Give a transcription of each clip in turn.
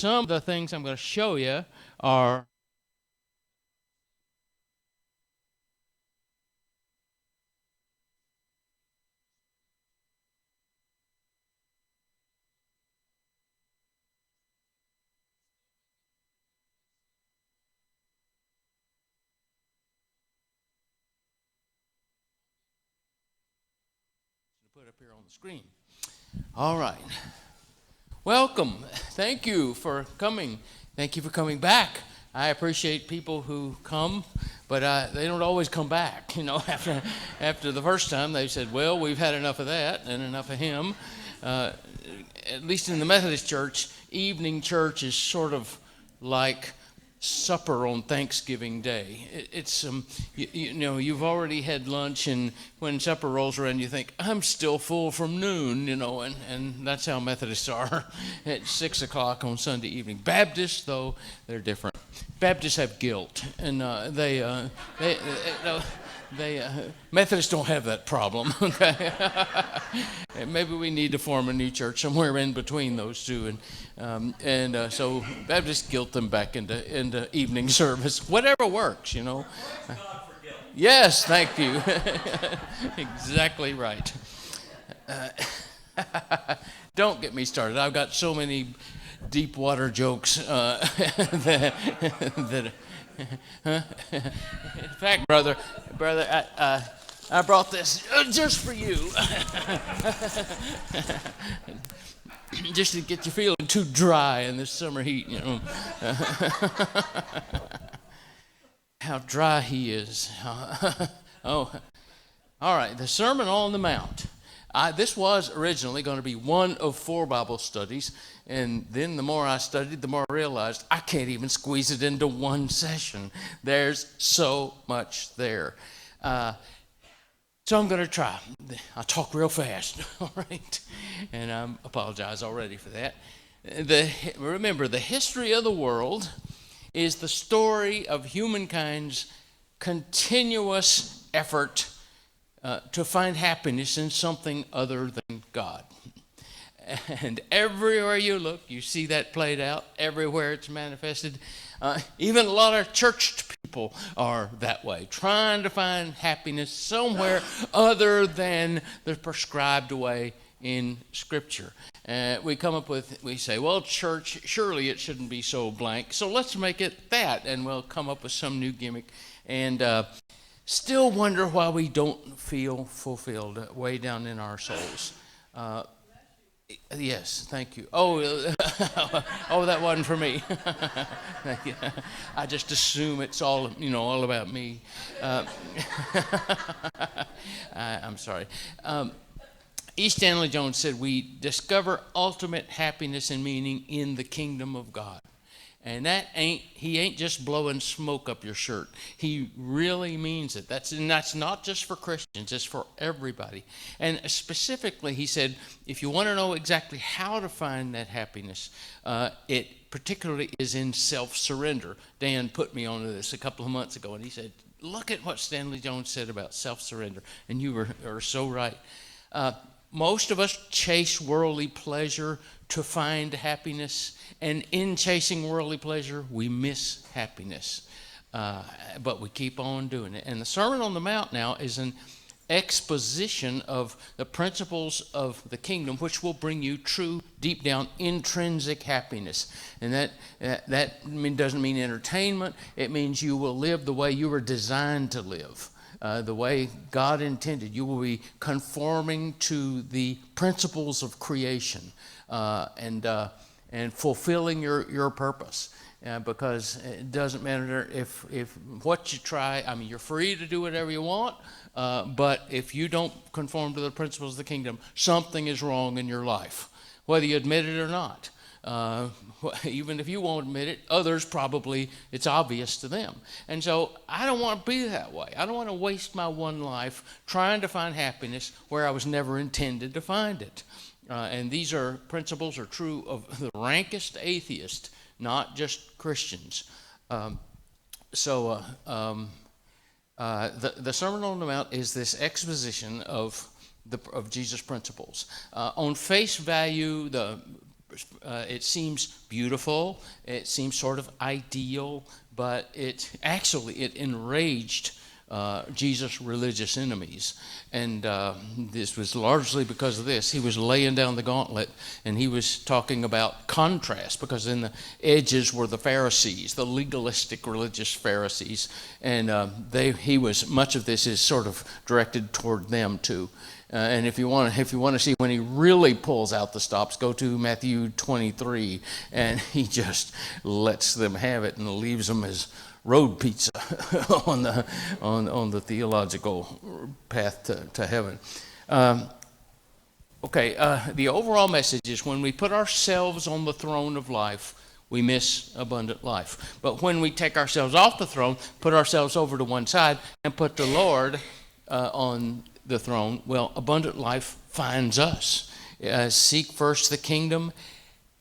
some of the things I'm going to show you are put up here on the screen. All right. Welcome. Thank you for coming. Thank you for coming back. I appreciate people who come, but they don't always come back. After the first time, they said, well, we've had enough of that and enough of him. At least in the Methodist Church, evening church is sort of like supper on Thanksgiving Day. It's you've already had lunch, and when supper rolls around, you think, I'm still full from noon, and that's how Methodists are at 6 o'clock on Sunday evening. Baptists, though, they're different. Baptists have guilt, and Methodists don't have that problem. Okay, maybe we need to form a new church somewhere in between those two, so Baptists guilt them back into evening service. Whatever works. Yes, thank you. Exactly right. Don't get me started. I've got so many deep water jokes that in fact, brother, I brought this just for you, just to get you feeling too dry in this summer heat. How dry he is. Oh, all right. The Sermon on the Mount. This was originally going to be one of 4 Bible studies, and then the more I studied, the more I realized I can't even squeeze it into one session. There's so much there. So I'm going to try. I'll talk real fast, all right? And I apologize already for that. Remember, the history of the world is the story of humankind's continuous effort to find happiness in something other than God. And everywhere you look, you see that played out. Everywhere it's manifested. Even a lot of church people are that way, trying to find happiness somewhere other than the prescribed way in Scripture. We say, well, church, surely it shouldn't be so blank, so let's make it that, and we'll come up with some new gimmick, and still wonder why we don't feel fulfilled way down in our souls. Yes, thank you. Oh, that wasn't for me. Thank you. I just assume it's all about me. I'm sorry. E. Stanley Jones said, we discover ultimate happiness and meaning in the kingdom of God. And he ain't just blowing smoke up your shirt. He really means it. That's not just for Christians, it's for everybody. And specifically, he said, if you want to know exactly how to find that happiness, it particularly is in self-surrender. Dan put me onto this a couple of months ago, and he said, look at what Stanley Jones said about self-surrender. And you are so right. Most of us chase worldly pleasure to find happiness, and in chasing worldly pleasure, we miss happiness. But we keep on doing it. And the Sermon on the Mount now is an exposition of the principles of the kingdom, which will bring you true, deep down, intrinsic happiness. And that doesn't mean entertainment. It means you will live the way you were designed to live. The way God intended. You will be conforming to the principles of creation and fulfilling your purpose. Because it doesn't matter if what you try. I mean, you're free to do whatever you want, but if you don't conform to the principles of the kingdom, something is wrong in your life, whether you admit it or not. Even if you won't admit it, others probably, it's obvious to them. And so I don't want to be that way. I don't want to waste my one life trying to find happiness where I was never intended to find it. And these principles are true of the rankest atheist, not just Christians. The Sermon on the Mount is this exposition of Jesus' principles. On face value, the it seems beautiful, it seems sort of ideal, but it enraged Jesus' religious enemies. And this was largely because of this. He was laying down the gauntlet, and he was talking about contrast, because in the edges were the Pharisees, the legalistic religious Pharisees, and much of this is sort of directed toward them too. And if you want to see when he really pulls out the stops, go to Matthew 23, and he just lets them have it and leaves them as road pizza on the theological path to heaven. The overall message is, when we put ourselves on the throne of life, we miss abundant life. But when we take ourselves off the throne, put ourselves over to one side, and put the Lord on the throne, well, abundant life finds us. Seek first the kingdom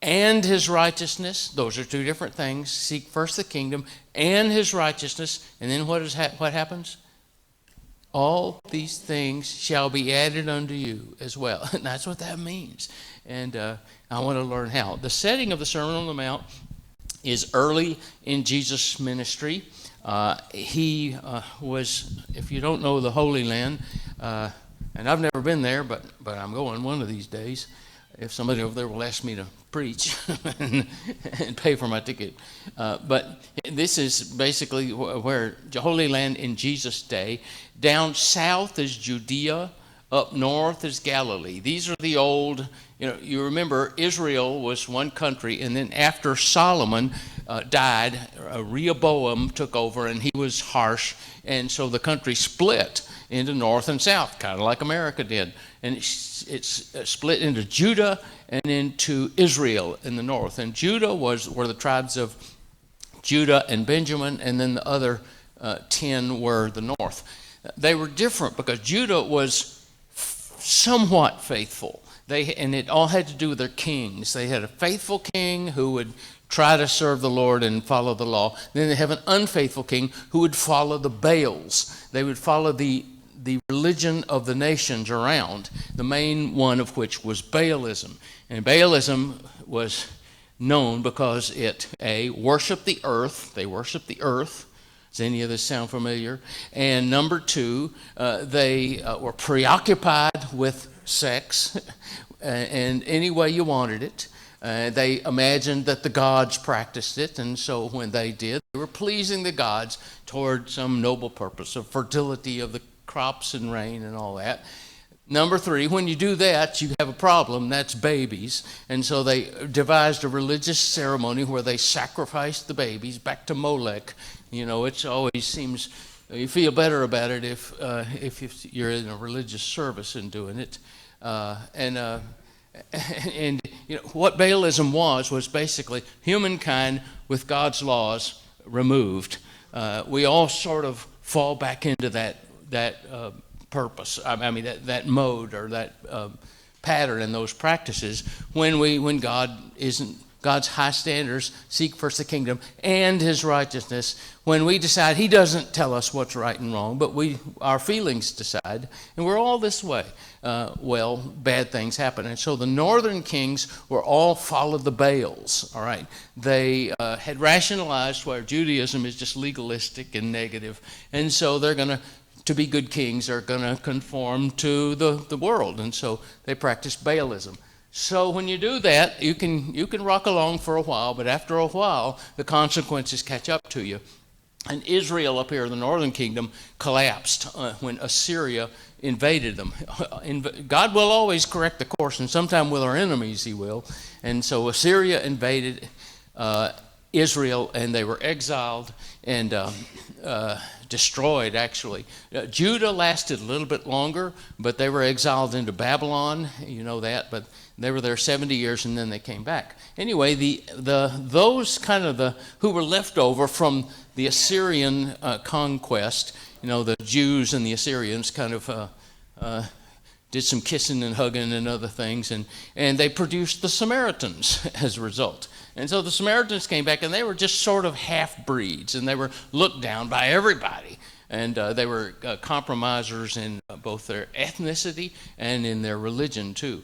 and his righteousness. Those are two different things. Seek first the kingdom and his righteousness, and then what happens? All these things shall be added unto you as well. And that's what that means. And I want to learn how. The setting of the Sermon on the Mount is early in Jesus' ministry. He was, if you don't know the Holy Land, and I've never been there, but I'm going one of these days, if somebody over there will ask me to preach and pay for my ticket. But this is basically where the Holy Land in Jesus' day. Down south is Judea, up north is Galilee. These are the old, you remember Israel was one country, and then after Solomon died, Rehoboam took over, and he was harsh, and so the country split into north and south, kind of like America did. And it's split into Judah and into Israel in the north. And Judah were the tribes of Judah and Benjamin, and then the other 10 were the north. They were different because Judah was somewhat faithful. And it all had to do with their kings. They had a faithful king who would try to serve the Lord and follow the law. Then they have an unfaithful king who would follow the Baals. They would follow the religion of the nations around, the main one of which was Baalism. And Baalism was known because it, worshiped the earth. They worshiped the earth. Does any of this sound familiar? And number two, they were preoccupied with sex and any way you wanted it. They imagined that the gods practiced it, and so when they did, they were pleasing the gods toward some noble purpose of fertility of the crops and rain and all that. Number three, when you do that, you have a problem. That's babies. And so they devised a religious ceremony where they sacrificed the babies back to Molech. It always seems, you feel better about it if you're in a religious service and doing it. And what Baalism was basically humankind with God's laws removed. We all sort of fall back into that purpose. That mode or that pattern and those practices when God's high standards, seek first the kingdom and his righteousness. When we decide, he doesn't tell us what's right and wrong, but our feelings decide, and we're all this way. Bad things happen. And so the northern kings were all followed the Baals, all right? They had rationalized where Judaism is just legalistic and negative, and so they're going to be good kings, are going to conform to the world, and so they practiced Baalism. So when you do that, you can rock along for a while, but after a while, the consequences catch up to you. And Israel up here, the northern kingdom, collapsed when Assyria invaded them. God will always correct the course, and sometime with our enemies he will. And so Assyria invaded Israel, and they were exiled and destroyed, actually. Judah lasted a little bit longer, but they were exiled into Babylon. You know that, but they were there 70 years, and then they came back. Anyway, those who were left over from the Assyrian conquest, the Jews and the Assyrians kind of did some kissing and hugging and other things, and they produced the Samaritans as a result. And so the Samaritans came back, and they were just sort of half-breeds, and they were looked down by everybody. And they were compromisers in both their ethnicity and in their religion, too.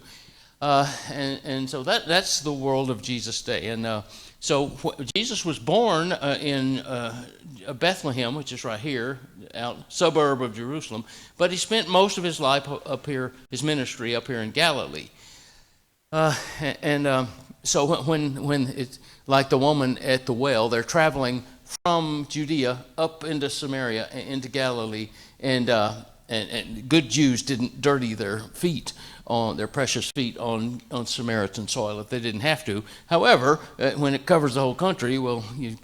And so that's the world of Jesus' day. And so Jesus was born in Bethlehem, which is right here, out suburb of Jerusalem. But he spent most of his life up here, his ministry up here in Galilee. So when it's like the woman at the well, they're traveling from Judea up into Samaria, into Galilee, and good Jews didn't dirty their feet, on their precious feet, on Samaritan soil if they didn't have to. However, when it covers the whole country, well, you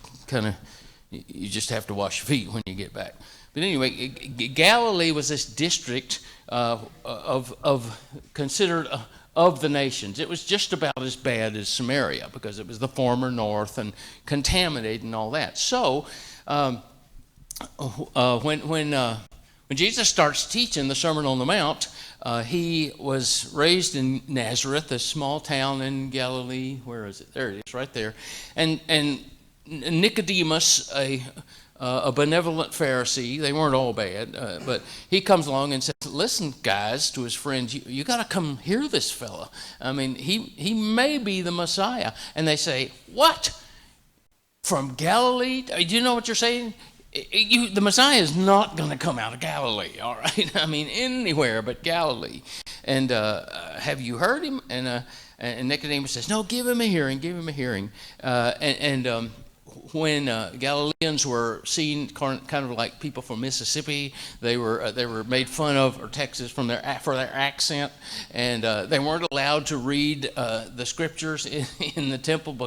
just have to wash your feet when you get back. But anyway, Galilee was this district of considered of the nations. It was just about as bad as Samaria because it was the former north and contaminated and all that. So when Jesus starts teaching the Sermon on the Mount, he was raised in Nazareth, a small town in Galilee. Where is it? There it is, right there. And Nicodemus, a benevolent Pharisee, they weren't all bad, but he comes along and says, listen, guys, to his friends, you got to come hear this fella. I mean, he may be the Messiah. And they say, what? From Galilee? Do you know what you're saying? The Messiah is not going to come out of Galilee, all right? I mean, anywhere but Galilee. And have you heard him? And Nicodemus says, no, give him a hearing, give him a hearing. When Galileans were seen kind of like people from Mississippi, they were made fun of, or Texas, for their accent, and they weren't allowed to read the scriptures in the temple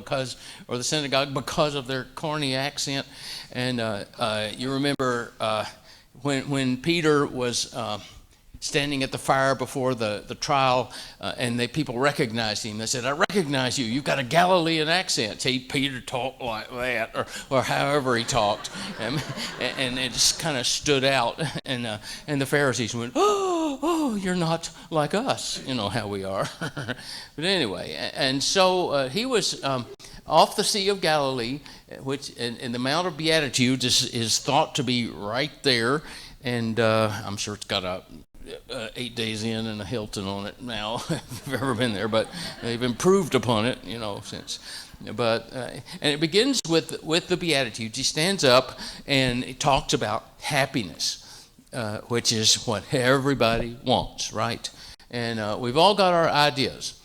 or the synagogue because of their corny accent. And you remember when Peter was standing at the fire before the trial, and people recognized him. They said, I recognize you. You've got a Galilean accent. See, Peter talked like that, or however he talked. And it just kind of stood out. And the Pharisees went, oh, you're not like us. You know how we are. But anyway, and so he was off the Sea of Galilee, which in the Mount of Beatitudes is thought to be right there. And I'm sure it's got a 8 Days Inn and a Hilton on it now, if you've ever been there, but they've improved upon it, since. But and it begins with the Beatitudes. He stands up and he talks about happiness, which is what everybody wants, right? And we've all got our ideas,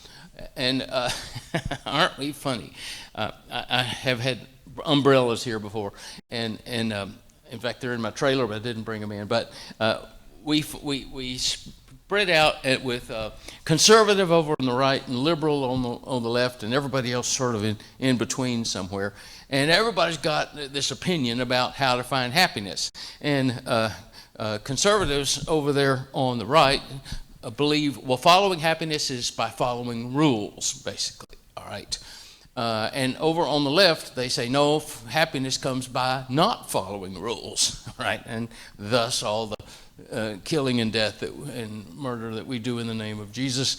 and aren't we funny? I have had umbrellas here before, and in fact they're in my trailer, but I didn't bring them in. But we spread out with conservative over on the right and liberal on the left, and everybody else sort of in between somewhere. And everybody's got this opinion about how to find happiness. And conservatives over there on the right believe, well, following happiness is by following rules, basically. All right. And over on the left, they say, no, happiness comes by not following rules, right? And thus all the killing and death and murder that we do in the name of Jesus,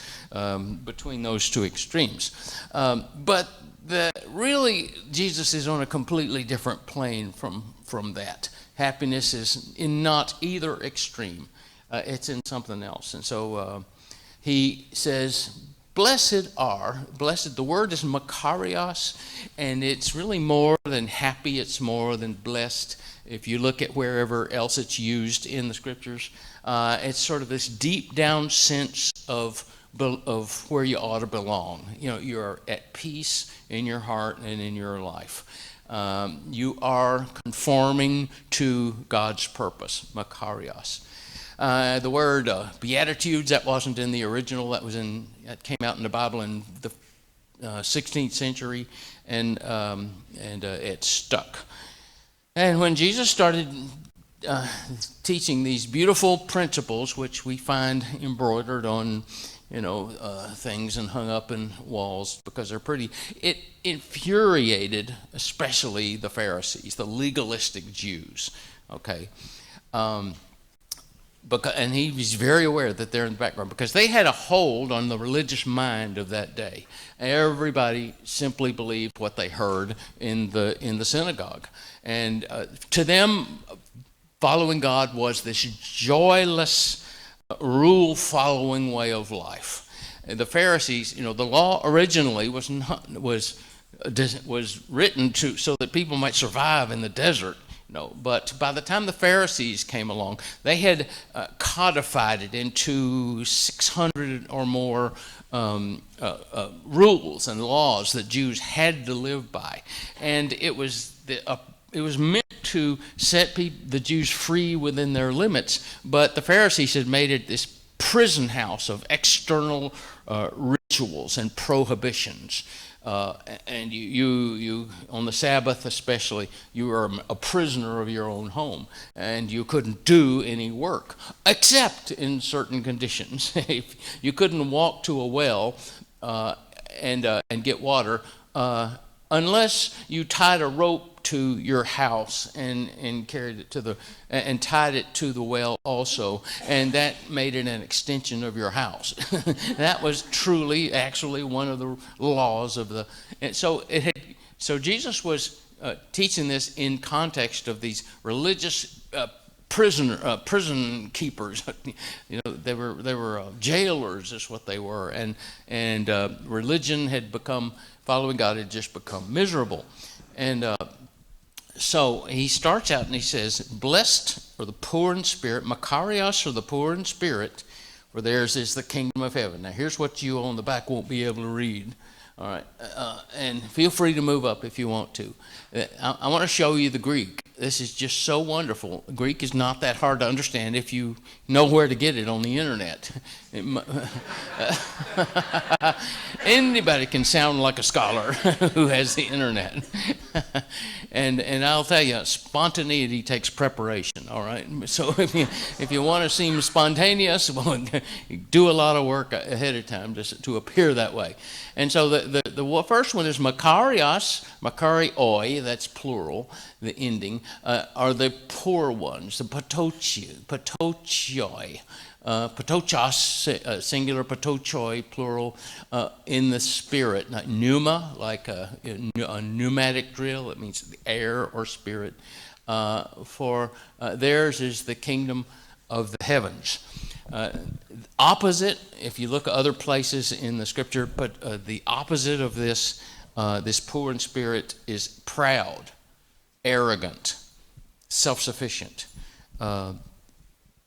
between those two extremes. But really, Jesus is on a completely different plane from that. Happiness is in not either extreme. It's in something else. And so he says, blessed, the word is makarios, and it's really more than happy, it's more than blessed. If you look at wherever else it's used in the scriptures, it's sort of this deep down sense of where you ought to belong. You're at peace in your heart and in your life. You are conforming to God's purpose, makarios. The word Beatitudes, that wasn't in the original. That came out in the Bible in the 16th century, and it stuck. And when Jesus started teaching these beautiful principles, which we find embroidered on, things and hung up in walls because they're pretty, it infuriated especially the Pharisees, the legalistic Jews. Okay. And he was very aware that they're in the background because they had a hold on the religious mind of that day. Everybody simply believed what they heard in the synagogue, and to them, following God was this joyless, rule-following way of life. The Pharisees, the law originally was written so that people might survive in the desert. But by the time the Pharisees came along, they had codified it into 600 or more rules and laws that Jews had to live by, and it was meant to set the Jews free within their limits. But the Pharisees had made it this prison house of external rituals and prohibitions. And you on the Sabbath especially, you were a prisoner of your own home, and you couldn't do any work except in certain conditions. You couldn't walk to a well and get water unless you tied a rope to your house and carried it and tied it to the well also, and that made it an extension of your house. That was actually one of the laws of the. And so Jesus was teaching this in context of these religious prison keepers. They were jailers, is what they were, and religion had become, following God had just become miserable. And so he starts out and he says, "Blessed are the poor in spirit, Makarios are the poor in spirit, for theirs is the kingdom of heaven." Now here's what you on the back won't be able to read. All right, and feel free to move up if you want to. I want to show you the Greek. This is just so wonderful. Greek is not that hard to understand if you know where to get it on the internet. Anybody can sound like a scholar who has the internet. And I'll tell you, spontaneity takes preparation, all right? So if you want to seem spontaneous, well, do a lot of work ahead of time just to appear that way. And so the first one is Makarios, Makarioi, that's plural, the ending, are the poor ones, the patochioi, patochos, singular, patochoi, plural, in the spirit. Pneuma, like a pneumatic drill, it means the air or spirit. For theirs is the kingdom of the heavens. Opposite, if you look at other places in the scripture, but the opposite of this poor in spirit is proud, arrogant, self-sufficient.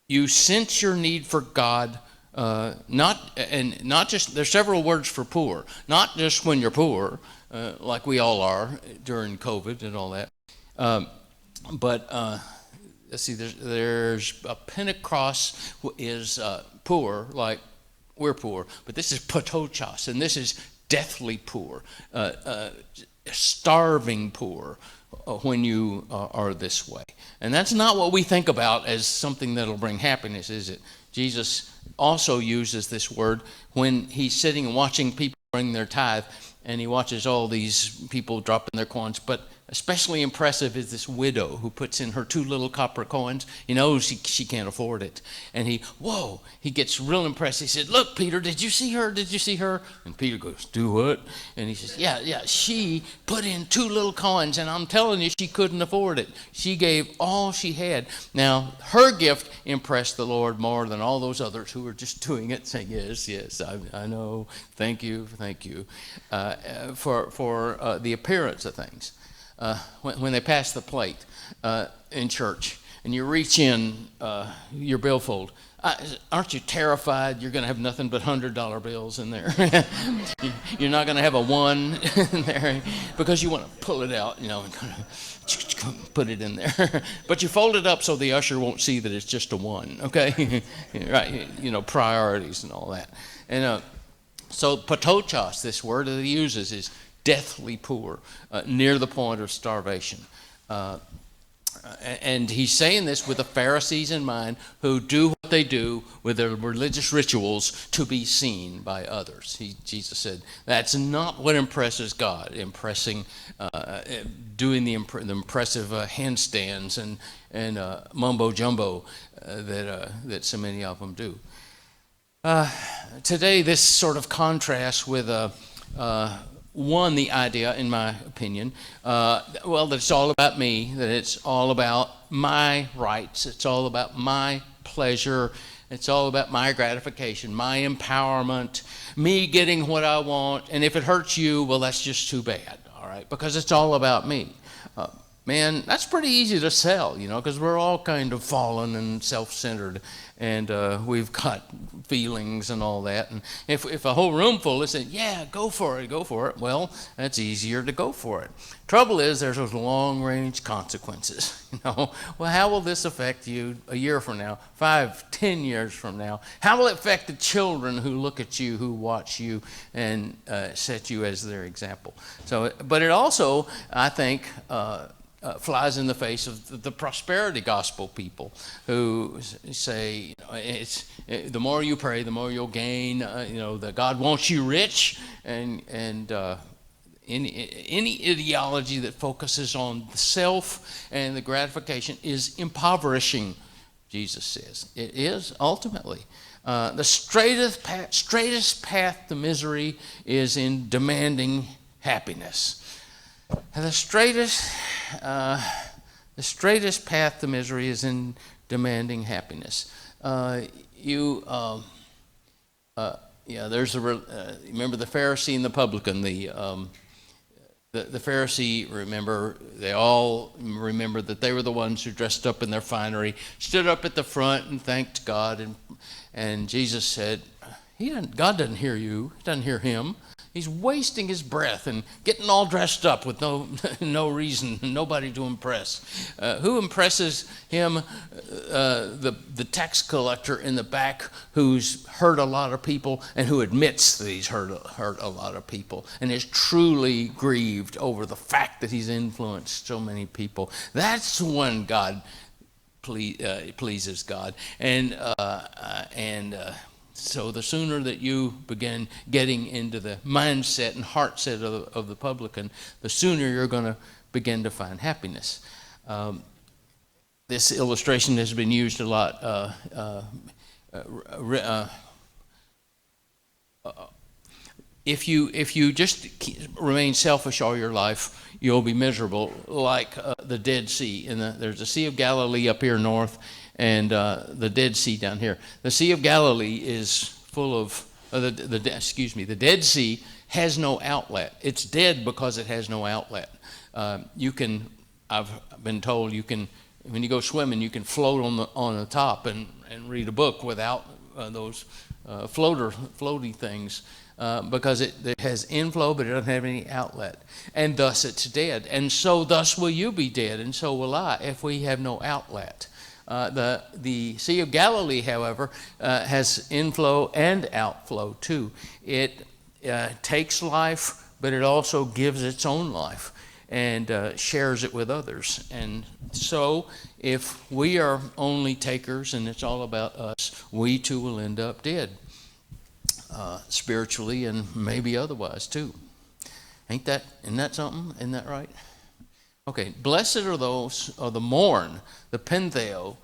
You sense your need for God, not just, there's several words for poor, not just when you're poor, like we all are during COVID and all that, but let's see, there's a Pentecost is poor, like we're poor, but this is patochos, and this is deathly poor, starving poor, when you are this way. And that's not what we think about as something that'll bring happiness, is it? Jesus also uses this word when he's sitting and watching people bring their tithe, and he watches all these people dropping their coins. But especially impressive is this widow who puts in her 2 little copper coins. He knows she can't afford it. And he gets real impressed. He said, "Look, Peter, did you see her? Did you see her?" And Peter goes, "Do what?" And he says, yeah, she put in 2 little coins, and I'm telling you, she couldn't afford it. She gave all she had. Now, her gift impressed the Lord more than all those others who were just doing it, saying, yes, I know, thank you, for the appearance of things. When they pass the plate in church and you reach in your billfold, aren't you terrified you're going to have nothing but $100 bills in there? You're not going to have a 1 in there because you want to pull it out, and kind of put it in there. But you fold it up so the usher won't see that it's just a 1, okay? Right? Priorities and all that. And so patochos, this word that he uses, is deathly poor, near the point of starvation. And he's saying this with the Pharisees in mind, who do what they do with their religious rituals to be seen by others. Jesus said, that's not what impresses God, doing the impressive handstands and mumbo jumbo that so many of them do. Today, this sort of contrasts with the idea, in my opinion, that it's all about me, that it's all about my rights, it's all about my pleasure, It's all about my gratification, my empowerment, me getting what I want. And if it hurts you, well, that's just too bad, all right? Because it's all about me. Man, that's pretty easy to sell, because we're all kind of fallen and self-centered, and we've got feelings and all that. And if a whole room full is saying, yeah, go for it, well, that's easier to go for it. Trouble is, there's those long-range consequences. Well, how will this affect you a year from now, 5, 10 years from now? How will it affect the children who look at you, who watch you, and set you as their example? So, but it also, I think, flies in the face of the prosperity gospel people who say, it's the more you pray, the more you'll gain. That God wants you rich, and any ideology that focuses on the self and the gratification is impoverishing. Jesus says it is ultimately. The straightest path to misery is in demanding happiness. The straightest path to misery is in demanding happiness. Remember the Pharisee and the publican. The Pharisee, they all remember that they were the ones who dressed up in their finery, stood up at the front and thanked God, and Jesus said, God doesn't hear you, he doesn't hear him. He's wasting his breath and getting all dressed up with no reason, nobody to impress. Who impresses him? The tax collector in the back who's hurt a lot of people and who admits that he's hurt a lot of people and is truly grieved over the fact that he's influenced so many people. That's when God pleases God. So the sooner that you begin getting into the mindset and heart set of the publican, the sooner you're going to begin to find happiness. This illustration has been used a lot. If you just remain selfish all your life, you'll be miserable, like the Dead Sea. There's the Sea of Galilee up here north, and the Dead Sea down here. The Sea of Galilee is full of the Dead Sea has no outlet. It's dead because it has no outlet. I've been told when you go swimming, you can float on the top and read a book without those floaty things. Because it has inflow, but it doesn't have any outlet. And thus it's dead. And so thus will you be dead, and so will I, if we have no outlet. The Sea of Galilee, however, has inflow and outflow too. It takes life, but it also gives its own life and shares it with others. And so if we are only takers and it's all about us, we too will end up dead. Spiritually and maybe otherwise too. Isn't that something? Isn't that right? Okay, blessed are those, or the mourn, the pentheo,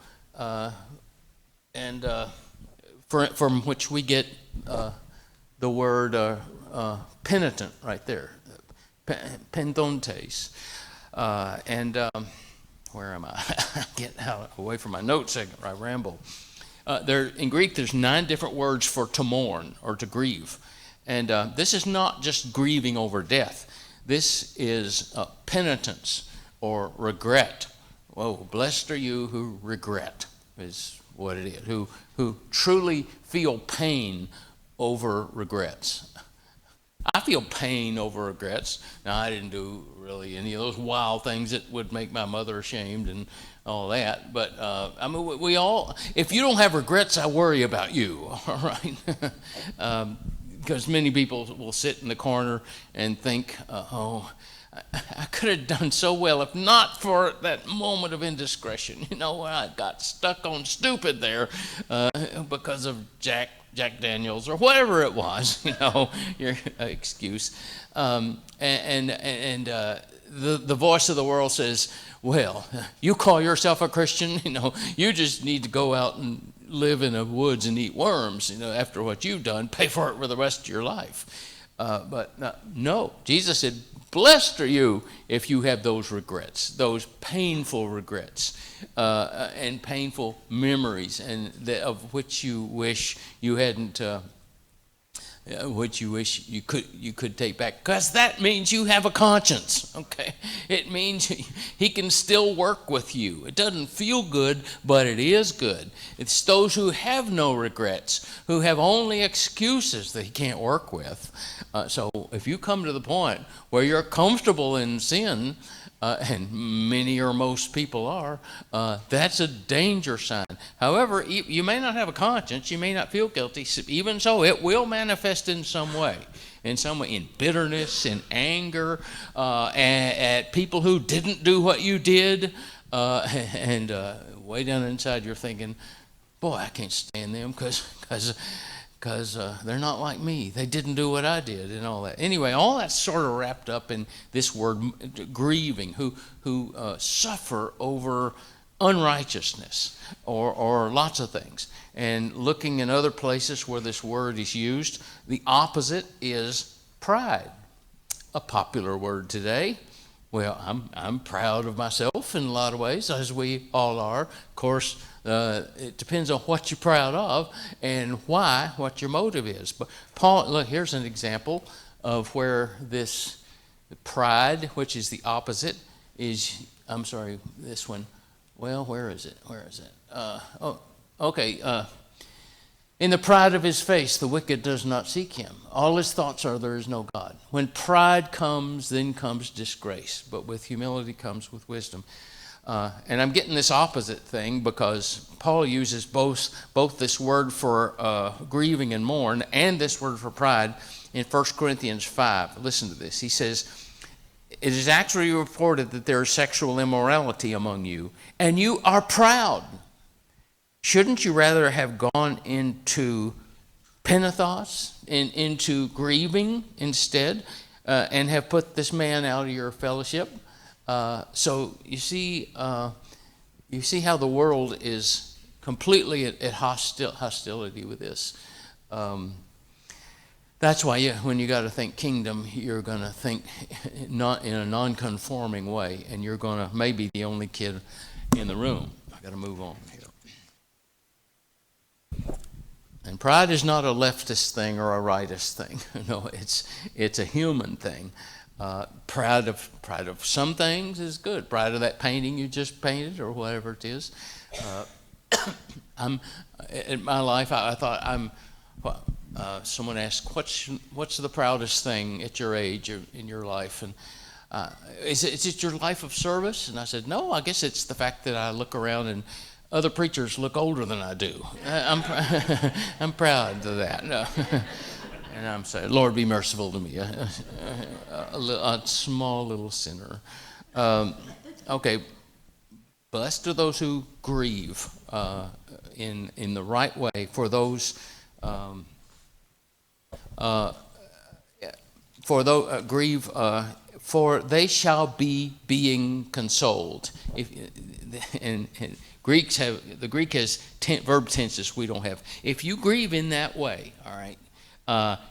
from which we get the word penitent right there, penthontes. Where am I? Get away from my notes a second, I ramble. In Greek, there's 9 different words for to mourn or to grieve. And this is not just grieving over death. This is penitence or regret. Whoa, blessed are you who regret, is what it is, who truly feel pain over regrets. I feel pain over regrets. Now, I didn't do really any of those wild things that would make my mother ashamed and all that. But, we all, if you don't have regrets, I worry about you, all right? Because many people will sit in the corner and think, I could have done so well if not for that moment of indiscretion. I got stuck on stupid there because of Jack Daniels or whatever it was, your excuse. The voice of the world says, well, you call yourself a Christian, you just need to go out and live in the woods and eat worms, after what you've done, pay for it for the rest of your life. No, Jesus said, blessed are you if you have those regrets, those painful regrets and painful memories, and of which you wish you hadn't. Which you wish you could take back, because that means you have a conscience. Okay, it means he can still work with you. It doesn't feel good, but it is good. It's those who have no regrets, who have only excuses that he can't work with. So if you come to the point where you're comfortable in sin, and many or most people are, that's a danger sign. However, you may not have a conscience, you may not feel guilty. Even so, it will manifest in some way, in bitterness, in anger, at people who didn't do what you did, and way down inside you're thinking, boy, I can't stand them because they're not like me. They didn't do what I did and all that. Anyway, all that's sort of wrapped up in this word grieving, who suffer over unrighteousness or lots of things. And looking in other places where this word is used, the opposite is pride, a popular word today. Well, I'm proud of myself in a lot of ways, as we all are. Of course, it depends on what you're proud of and why, what your motive is. But Paul, look, here's an example of where this pride, which is the opposite, is, I'm sorry, this one. Well, where is it? Okay. In the pride of his face, the wicked does not seek him. All his thoughts are, there is no God. When pride comes, then comes disgrace. But with humility comes with wisdom. And I'm getting this opposite thing because Paul uses both this word for grieving and mourn and this word for pride in 1 Corinthians 5. Listen to this. He says, it is actually reported that there is sexual immorality among you, and you are proud. Shouldn't you rather have gone into penithos, into grieving instead, and have put this man out of your fellowship? So you see how the world is completely at hostility with this. That's why when you got to think kingdom, you're going to think not in a non-conforming way, and you're going to maybe the only kid in the room. I got to move on here. And pride is not a leftist thing or a rightist thing. No, it's a human thing. Proud of some things is good. Proud of that painting you just painted or whatever it is. In my life, I thought someone asked, what's the proudest thing at your age in your life? And is it your life of service? And I said, no, I guess it's the fact that I look around and other preachers look older than I do. I'm proud of that. No. And I'm saying, Lord, be merciful to me, a small little sinner. Okay, blessed are those who grieve in the right way. For those grieve, for they shall be being consoled. And the Greek has verb tenses we don't have. If you grieve in that way, all right,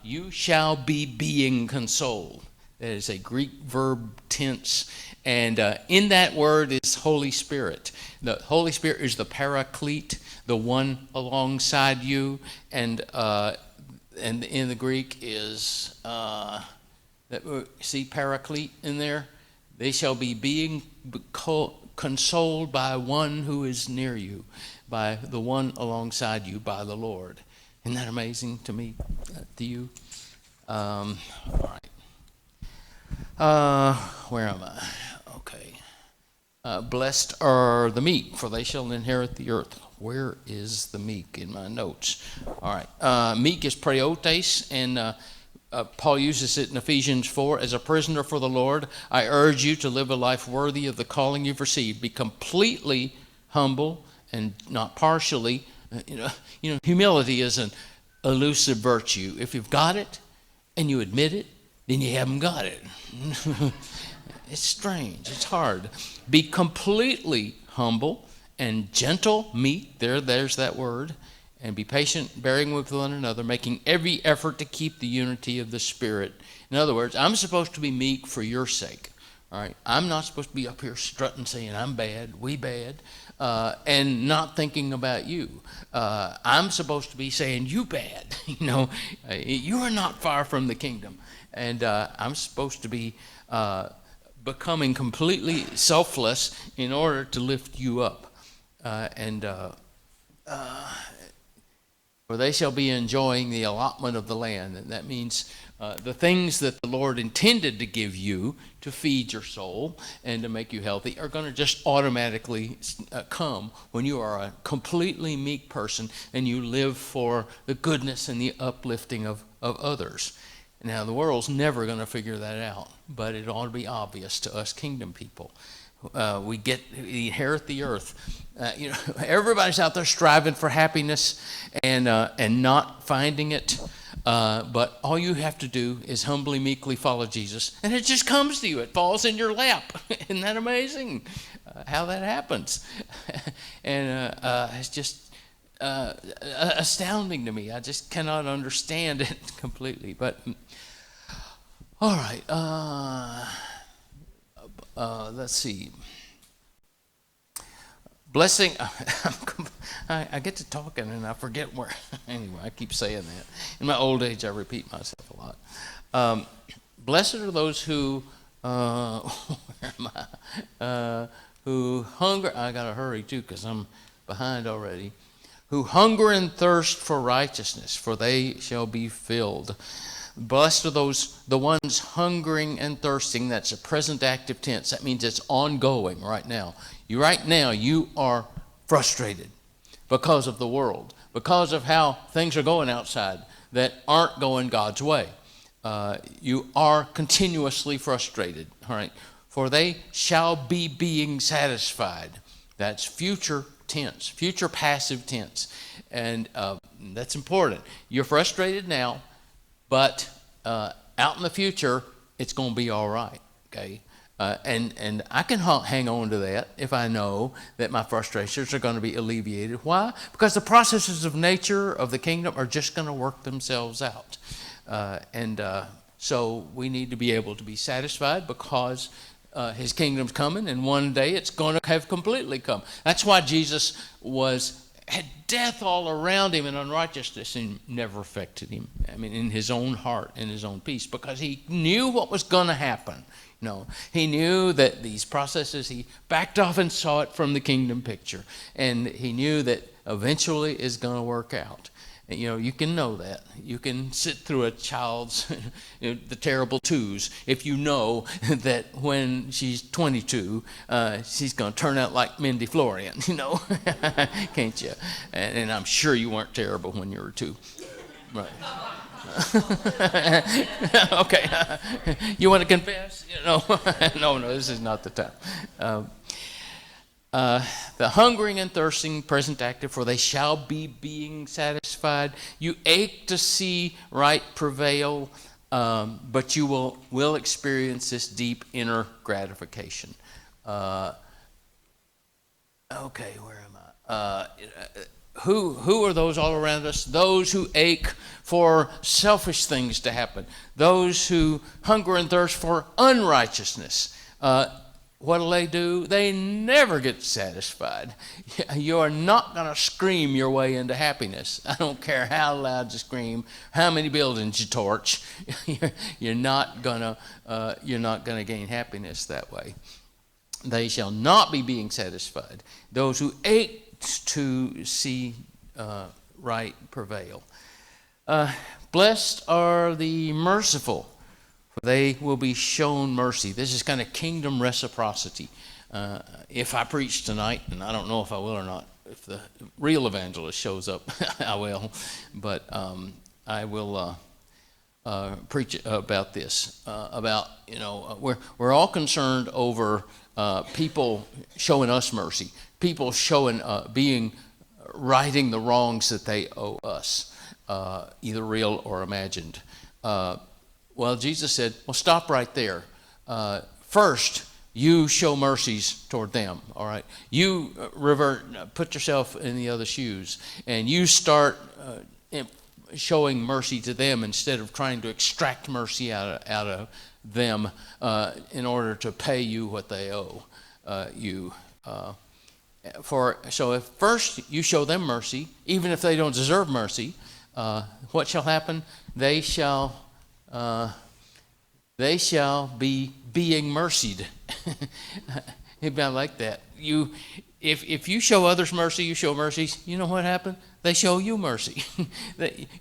you shall be being consoled. That is a Greek verb tense, and in that word is Holy Spirit. The Holy Spirit is the paraclete, the one alongside you, and in the Greek is see paraclete in there. They shall be being consoled by one who is near you, by the one alongside you, by the Lord. Isn't that amazing to me, to you? All right. Where am I? Okay. Blessed are the meek, for they shall inherit the earth. Where is the meek in my notes? All right. Meek is preotes, and Paul uses it in Ephesians 4. As a prisoner for the Lord, I urge you to live a life worthy of the calling you've received. Be completely humble and not partially. You know, humility is an elusive virtue. If you've got it and you admit it, then you haven't got it. It's strange. It's hard. Be completely humble and gentle, meek. There's that word. and be patient, bearing with one another, making every effort to keep the unity of the Spirit. In other words, I'm supposed to be meek for your sake. All right, I'm not supposed to be up here strutting, saying I'm bad, we bad, and not thinking about you. I'm supposed to be saying you bad. You are not far from the kingdom, and I'm supposed to be becoming completely selfless in order to lift you up, for they shall be enjoying the allotment of the land. And that means the things that the Lord intended to give you to feed your soul and to make you healthy are going to just automatically come when you are a completely meek person and you live for the goodness and the uplifting of others. Now, the world's never going to figure that out, but it ought to be obvious to us kingdom people. We inherit the earth. Everybody's out there striving for happiness and not finding it. But all you have to do is humbly, meekly follow Jesus, and it just comes to you. It falls in your lap. Isn't that amazing? How that happens? And it's just astounding to me. I just cannot understand it completely. But all right. Let's see. Blessing. I get to talking and I forget where. Anyway, I keep saying that. In my old age, I repeat myself a lot. Blessed are those who where am I? Who hunger. I gotta hurry too because I'm behind already. Who hunger and thirst for righteousness, for they shall be filled. Blessed are the ones hungering and thirsting. That's a present active tense. That means it's ongoing right now. Right now you are frustrated because of the world, because of how things are going outside that aren't going God's way. You are continuously frustrated. All right. For they shall be being satisfied. That's future tense, future passive tense. And that's important. You're frustrated now, but out in the future, it's going to be all right, okay? And I can hang on to that if I know that my frustrations are going to be alleviated. Why? Because the processes of nature of the kingdom are just going to work themselves out. So we need to be able to be satisfied because his kingdom's coming, and one day it's going to have completely come. That's why Jesus had death all around him and unrighteousness and never affected him. I mean, in his own heart, in his own peace, because he knew what was going to happen. He knew that these processes, he backed off and saw it from the kingdom picture. And he knew that eventually it's going to work out. And, you can know that. You can sit through a child's, the terrible twos, if you know that when she's 22, she's going to turn out like Mindy Florian, can't you? And I'm sure you weren't terrible when you were 2. Right. Okay. You want to confess? No, this is not the time. The hungering and thirsting, present active, for they shall be being satisfied. You ache to see right prevail, but you will experience this deep inner gratification. Okay, where am I? Who are those all around us? Those who ache for selfish things to happen. Those who hunger and thirst for unrighteousness. What do? They never get satisfied. You are not going to scream your way into happiness. I don't care how loud you scream, how many buildings you torch. You're not going to gain happiness that way. They shall not be being satisfied. Those who ache to see right prevail. Blessed are the merciful, for they will be shown mercy. This is kind of kingdom reciprocity. If I preach tonight, and I don't know if I will or not, if the real evangelist shows up, I will. But I will preach about this. We're all concerned over people showing us mercy. People showing, righting the wrongs that they owe us, either real or imagined. Well, Jesus said, well, stop right there. First, you show mercies toward them. All right, you put yourself in the other shoes, and you start showing mercy to them instead of trying to extract mercy out of them in order to pay you what they owe you. So if first you show them mercy, even if they don't deserve mercy, what shall happen? They shall be being mercied. I like that. If you show others mercy, you show mercies. You know what happened? They show you mercy.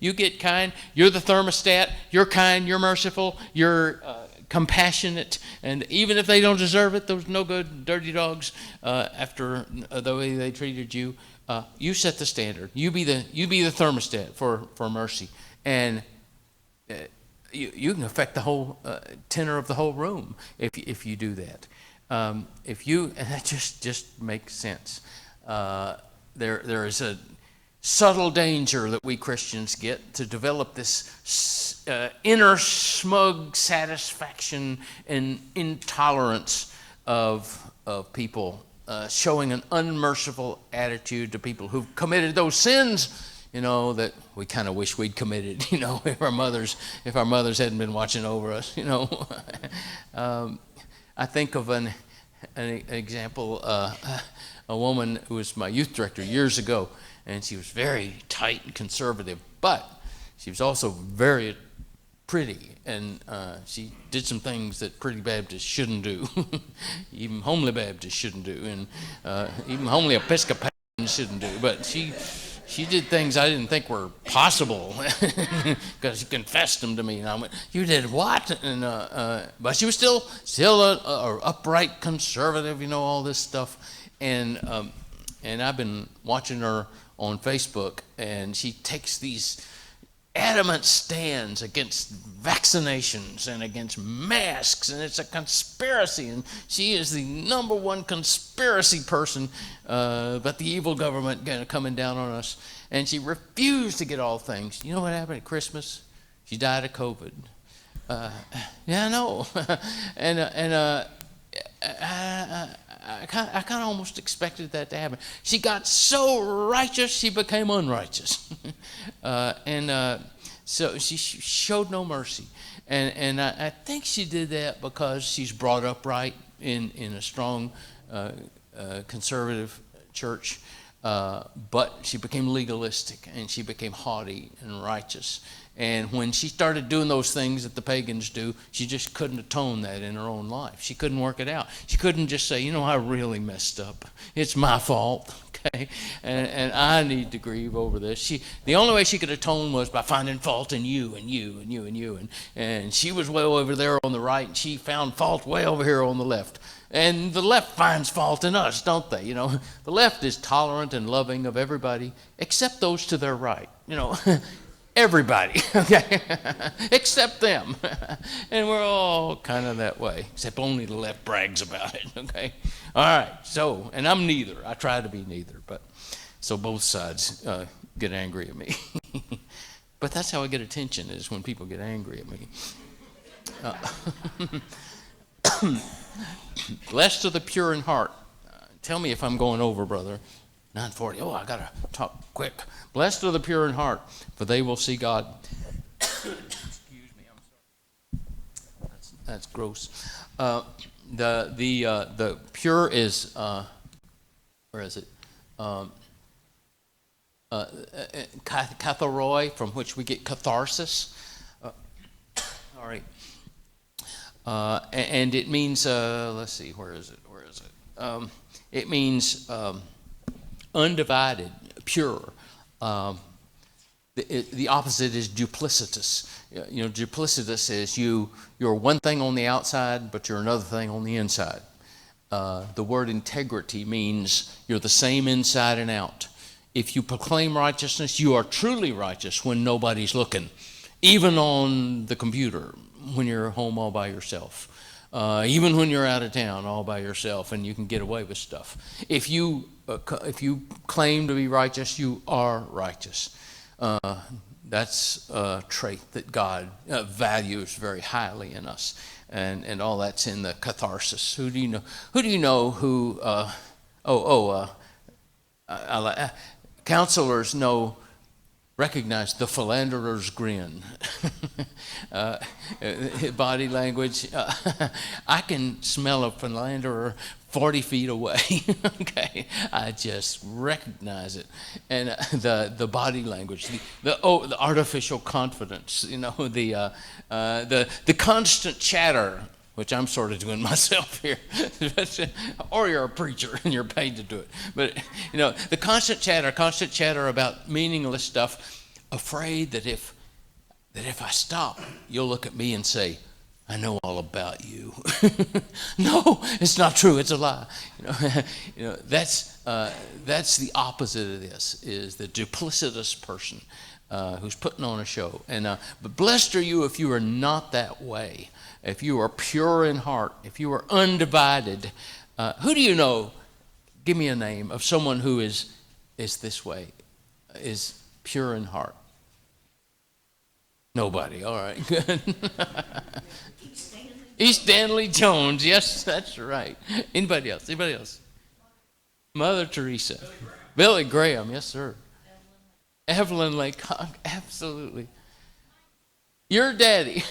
You get kind. You're the thermostat. You're kind. You're merciful. You're compassionate. And even if they don't deserve it, those no good dirty dogs, after the way they treated you, you set the standard. You be the thermostat for mercy, and you can affect the whole tenor of the whole room if you do that. And that just makes sense. There is a subtle danger that we Christians get to develop this inner smug satisfaction and intolerance of people, showing an unmerciful attitude to people who've committed those sins, that we kind of wish we'd committed, if our mothers hadn't been watching over us, I think of an example, a woman who was my youth director years ago, and she was very tight and conservative, but she was also very pretty, and she did some things that pretty Baptists shouldn't do, even homely Baptists shouldn't do, and even homely Episcopalians shouldn't do, but she did things I didn't think were possible because she confessed them to me, and I went, "You did what?" And but she was still a upright conservative, all this stuff, and I've been watching her on Facebook, and she takes these adamant stands against vaccinations and against masks, and it's a conspiracy, and she is the number one conspiracy person about the evil government coming down on us, and she refused to get all things. You know what happened at Christmas? She died of COVID. Yeah, I know. and I kind of almost expected that to happen. She got so righteous, she became unrighteous. So she showed no mercy. And I think she did that because she's brought up right in a strong conservative church. But she became legalistic, and she became haughty and righteous. And when she started doing those things that the pagans do, she just couldn't atone that in her own life. She couldn't work it out. She couldn't just say, I really messed up. It's my fault, okay? And I need to grieve over this. The only way she could atone was by finding fault in you and you and you and you. And she was way over there on the right, and she found fault way over here on the left. And the left finds fault in us, don't they? The left is tolerant and loving of everybody except those to their right. Everybody, okay, except them. And we're all kind of that way, except only the left brags about it, okay? All right, so, and I'm neither. I try to be neither, but so both sides get angry at me. But that's how I get attention, is when people get angry at me. Blessed are the pure in heart. Tell me if I'm going over, brother. 9:40. Oh, I got to talk quick. Blessed are the pure in heart, for they will see God. Excuse me, I'm sorry. That's gross. The pure is, where is it? Katharoi, from which we get catharsis. All right. And it means, let's see, where is it? It means undivided, pure. The opposite is duplicitous. Duplicitous is you're one thing on the outside, but you're another thing on the inside. The word integrity means you're the same inside and out. If you proclaim righteousness, you are truly righteous when nobody's looking, even on the computer, when you're home all by yourself. Even when you're out of town all by yourself and you can get away with stuff. If you claim to be righteous, you are righteous. That's a trait that God values very highly in us, and all that's in the catharsis. Who do you know? Who do you know who? Counselors recognize the philanderer's grin. Body language. I can smell a philanderer 40 feet away. Okay, I just recognize it, and the body language, the artificial confidence. The constant chatter, which I'm sort of doing myself here, or you're a preacher and you're paid to do it. But the constant chatter about meaningless stuff, afraid that if I stop, you'll look at me and say, I know all about you. No, it's not true. It's a lie. That's the opposite of this, is the duplicitous person who's putting on a show. But blessed are you if you are not that way. If you are pure in heart, if you are undivided. Who do you know? Give me a name of someone who is this way, is pure in heart. Nobody. All right, good. E. Stanley Jones. Yes, that's right. Anybody else? Anybody else? Mother Teresa. Billy Graham. Yes, sir. Evelyn Laycock. Absolutely. Your daddy.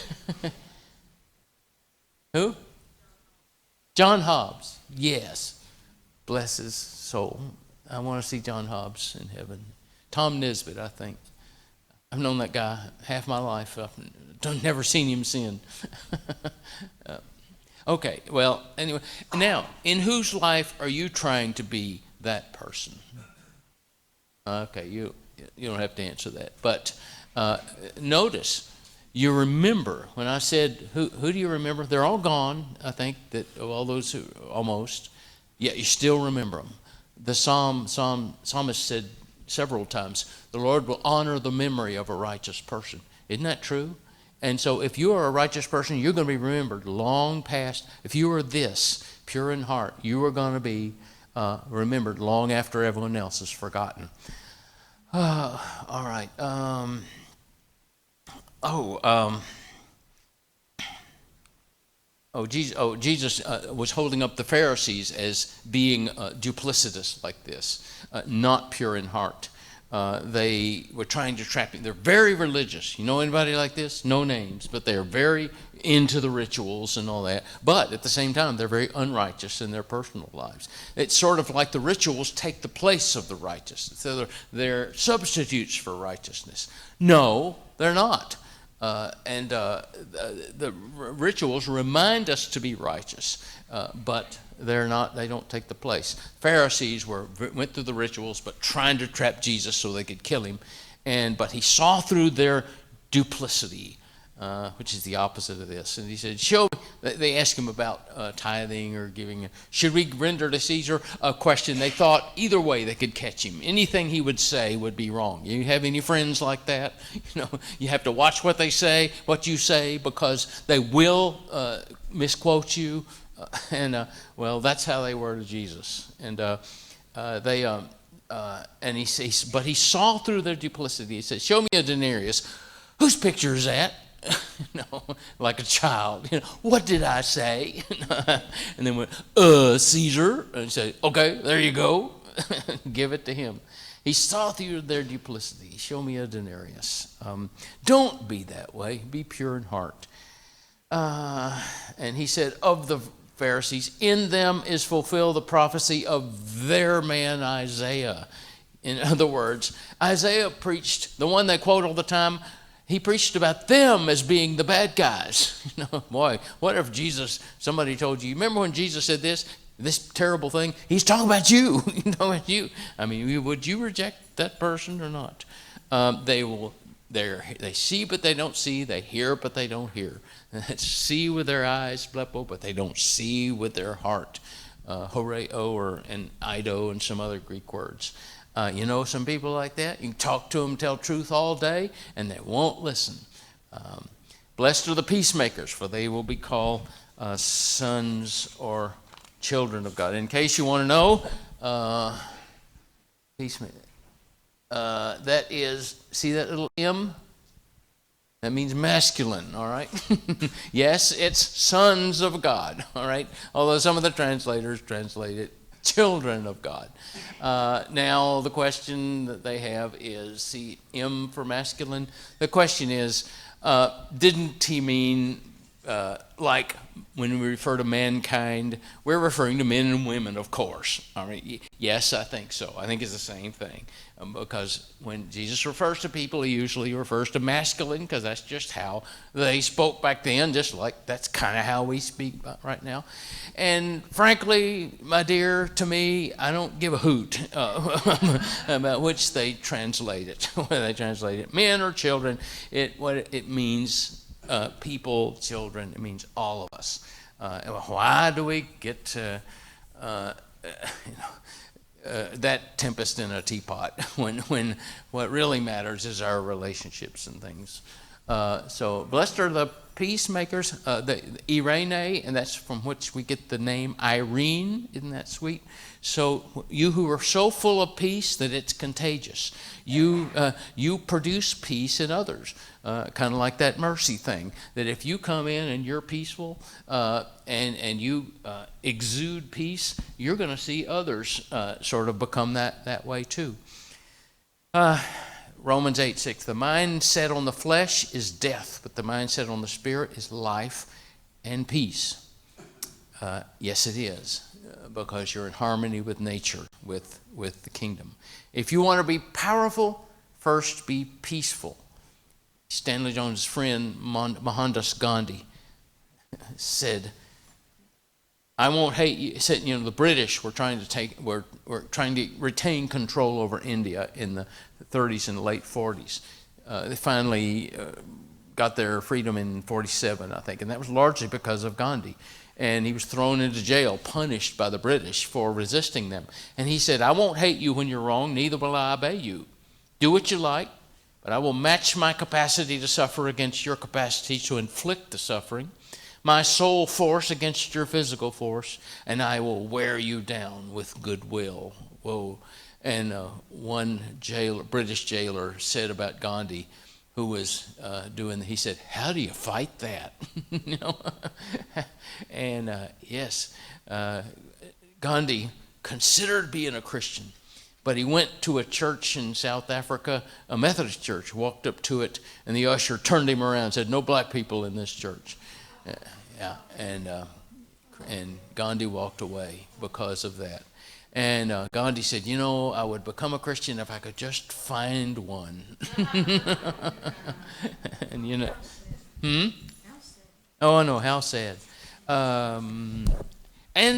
Who? John Hobbs. Yes. Bless his soul. I want to see John Hobbs in heaven. Tom Nisbet, I think. I've known that guy half my life. I've never seen him sin. Okay, well, anyway. Now, in whose life are you trying to be that person? Okay, you don't have to answer that. But notice, you remember, when I said, who do you remember? They're all gone, I think, that all those who, almost. Yet you still remember them. The psalmist said several times, the Lord will honor the memory of a righteous person. Isn't that true? And so if you are a righteous person, you're going to be remembered long past. If you are this, pure in heart, you are going to be remembered long after everyone else is forgotten. All right. Jesus was holding up the Pharisees as being duplicitous like this, not pure in heart. They were trying to trap him. They're very religious. You know anybody like this? No names, but they're very into the rituals and all that. But at the same time, they're very unrighteous in their personal lives. It's sort of like the rituals take the place of the righteous. So they're substitutes for righteousness. No, they're not. The rituals remind us to be righteous, but they're not. They don't take the place. Pharisees went through the rituals, but trying to trap Jesus so they could kill him, but he saw through their duplicity, which is the opposite of this. And he said, "Show me." They asked him about tithing or giving. Should we render to Caesar? A question they thought either way they could catch him. Anything he would say would be wrong. You have any friends like that? You have to watch what they say, what you say, because they will misquote you. Well, that's how they were to Jesus. But he saw through their duplicity. He said, "Show me a denarius. Whose picture is that?" Like a child. What did I say? And then went, Caesar. And he said, "Okay, there you go." Give it to him. He saw through their duplicity. Show me a denarius. Don't be that way. Be pure in heart. And he said, of the Pharisees, in them is fulfilled the prophecy of their man Isaiah. In other words, Isaiah preached, the one they quote all the time, he preached about them as being the bad guys. Boy, what if somebody told you, remember when Jesus said this terrible thing? He's talking about you. You. I mean, would you reject that person or not? They see but they don't see. They hear but they don't hear. See with their eyes, blepo, but they don't see with their heart. Horeo and ido and some other Greek words. Some people like that. You can talk to them, tell truth all day, and they won't listen. Blessed are the peacemakers, for they will be called sons or children of God. In case you want to know, peacemaker. That is, see that little M? That means masculine, all right? Yes, it's sons of God, all right? Although some of the translators translate it children of God. Now, the question that they have is, see, M for masculine. The question is, didn't he mean like when we refer to mankind, we're referring to men and women, of course. All right. Yes, I think so. I think it's the same thing. Because when Jesus refers to people, he usually refers to masculine, because that's just how they spoke back then, just like that's kind of how we speak right now. And frankly, my dear, to me, I don't give a hoot about which they translate it, whether they translate it men or children. What it means, people, children, it means all of us. Why do we get to, that tempest in a teapot when what really matters is our relationships and things? So blessed are the peacemakers, the Irene, and that's from which we get the name Irene. Isn't that sweet? So you who are so full of peace that it's contagious. You produce peace in others, kind of like that mercy thing, that if you come in and you're peaceful and you exude peace, you're going to see others sort of become that way too. Romans 8:6, the mind set on the flesh is death, but the mind set on the spirit is life and peace. Yes, it is, because you're in harmony with nature, with the kingdom. If you want to be powerful, first be peaceful. Stanley Jones' friend Mohandas Gandhi said, I won't hate you. He said, the British were trying to retain control over India in the 30s and late 40s. They finally got their freedom in 47, I think, and that was largely because of Gandhi. And he was thrown into jail, punished by the British for resisting them. And he said, I won't hate you when you're wrong, neither will I obey you. Do what you like, but I will match my capacity to suffer against your capacity to inflict the suffering, my soul force against your physical force, and I will wear you down with goodwill. Whoa. And one British jailer said about Gandhi, who was he said, how do you fight that? And yes, Gandhi considered being a Christian, but he went to a church in South Africa, a Methodist church, walked up to it, and the usher turned him around and said, no black people in this church. And Gandhi walked away because of that. And Gandhi said, I would become a Christian if I could just find one. And Oh, no, how sad. And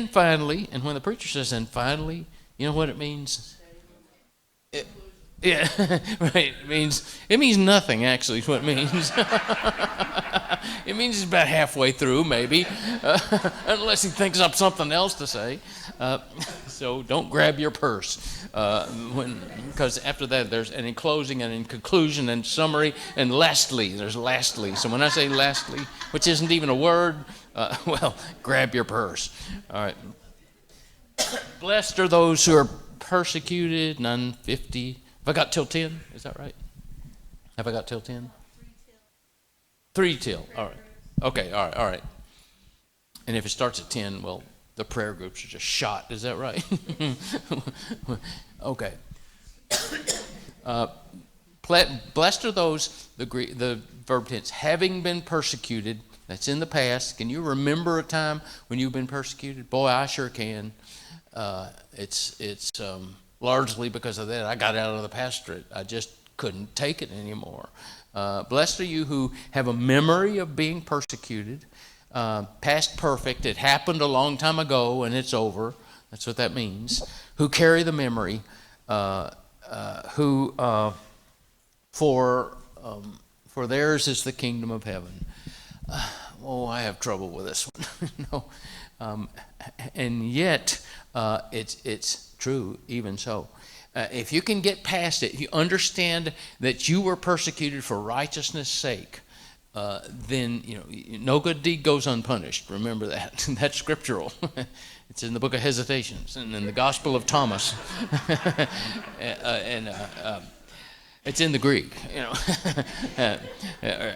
finally, and when the preacher says, and finally, you know what it means? Yeah, right. It means nothing, actually, is what it means. It means it's about halfway through, maybe, unless he thinks up something else to say. So don't grab your purse, because after that there's an in closing and in conclusion and summary and lastly. There's lastly. So when I say lastly, which isn't even a word, well, grab your purse. All right. Blessed are those who are persecuted. 9:50. Have I got till 10? Is that right? Have I got till 10? 3 till. All right. Okay. All right. And if it starts at 10, well, the prayer groups are just shot. Is that right? Okay. Blessed are those, the verb tense, having been persecuted. That's in the past. Can you remember a time when you've been persecuted? Boy, I sure can. It's largely because of that. I got out of the pastorate. I just couldn't take it anymore. Blessed are you who have a memory of being persecuted. Past perfect. It happened a long time ago and it's over. That's what that means. Who carry the memory. For theirs is the kingdom of heaven. I have trouble with this one. And yet it's true even so. If you can get past it, if you understand that you were persecuted for righteousness' sake, then no good deed goes unpunished. Remember that. That's scriptural. It's in the book of Hesitations and in the Gospel of Thomas. It's in the Greek,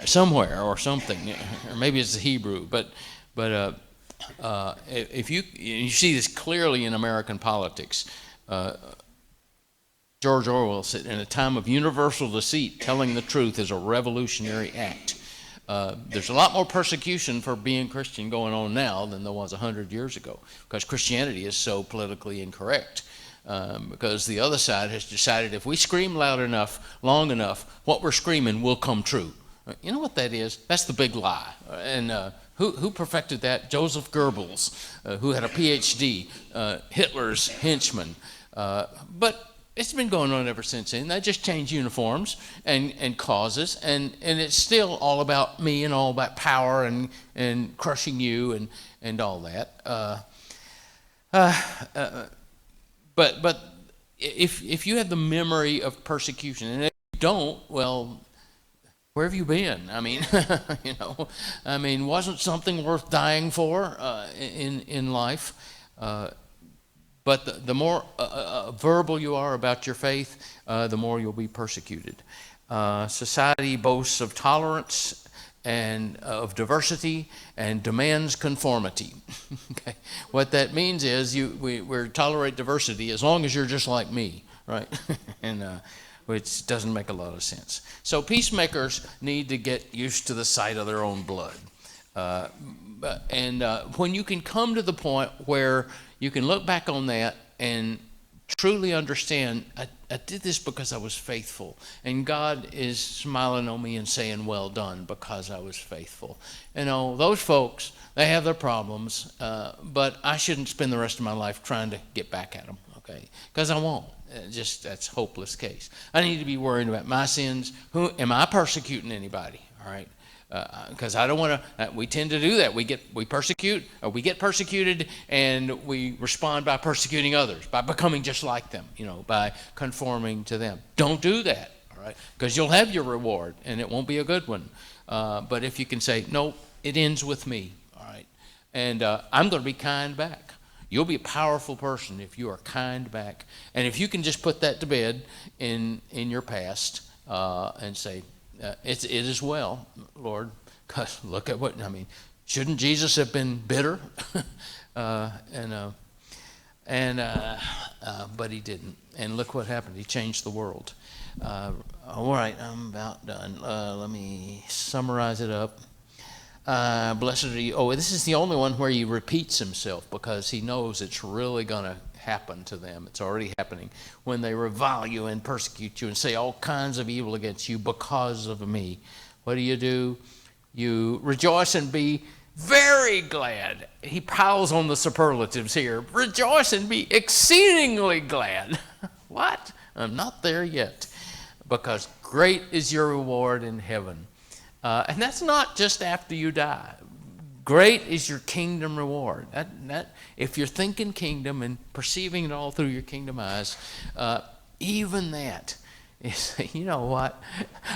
somewhere or something, or maybe it's the Hebrew. But if you see this clearly in American politics, George Orwell said, "In a time of universal deceit, telling the truth is a revolutionary act." There's a lot more persecution for being Christian going on now than there was 100 years ago, because Christianity is so politically incorrect. Because the other side has decided if we scream loud enough, long enough, what we're screaming will come true. You know what that is? That's the big lie. And who perfected that? Joseph Goebbels, who had a PhD, Hitler's henchman. But it's been going on ever since then. They just changed uniforms and causes, and it's still all about me and all about power and crushing you and all that. But if you have the memory of persecution, and if you don't, well, where have you been? I mean, wasn't something worth dying for in life? But the more verbal you are about your faith, the more you'll be persecuted. Society boasts of tolerance and of diversity and demands conformity. Okay, what that means is we tolerate diversity as long as you're just like me, right? And which doesn't make a lot of sense. So peacemakers need to get used to the sight of their own blood. When you can come to the point where you can look back on that and truly understand, I did this because I was faithful, and God is smiling on me and saying, well done, because I was faithful. Those folks, they have their problems, but I shouldn't spend the rest of my life trying to get back at them, okay? Because I won't. That's a hopeless case. I need to be worried about my sins. Am I persecuting anybody, all right? Because I don't want to. We tend to do that. We get persecuted, and we respond by persecuting others, by becoming just like them, by conforming to them. Don't do that, all right? Because you'll have your reward, and it won't be a good one. But if you can say, no, it ends with me, all right, and I'm going to be kind back. You'll be a powerful person if you are kind back, and if you can just put that to bed in your past and say, it is well, Lord, because look at shouldn't Jesus have been bitter? But he didn't. And look what happened. He changed the world. All right, I'm about done. Let me summarize it up. Blessed are you. Oh, this is the only one where he repeats himself, because he knows it's really going to happen to them. It's already happening when they revile you and persecute you and say all kinds of evil against you because of me. What do? You rejoice and be very glad. He piles on the superlatives here. Rejoice and be exceedingly glad. What? I'm not there yet, because great is your reward in heaven. And that's not just after you die. Great is your kingdom reward. That if you're thinking kingdom and perceiving it all through your kingdom eyes, even that is, you know what?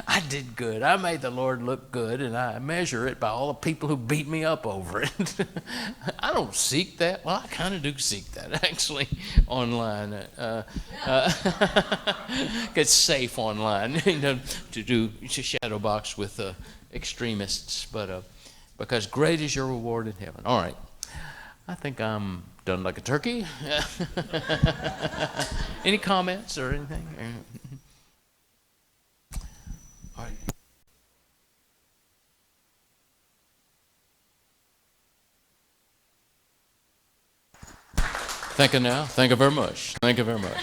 I did good. I made the Lord look good, and I measure it by all the people who beat me up over it. I don't seek that. Well, I kind of do seek that, actually, online. It's safe online, to shadow box with extremists, but because great is your reward in heaven. All right. I think I'm done like a turkey. Any comments or anything? All right. Thank you now. Thank you very much. Thank you very much.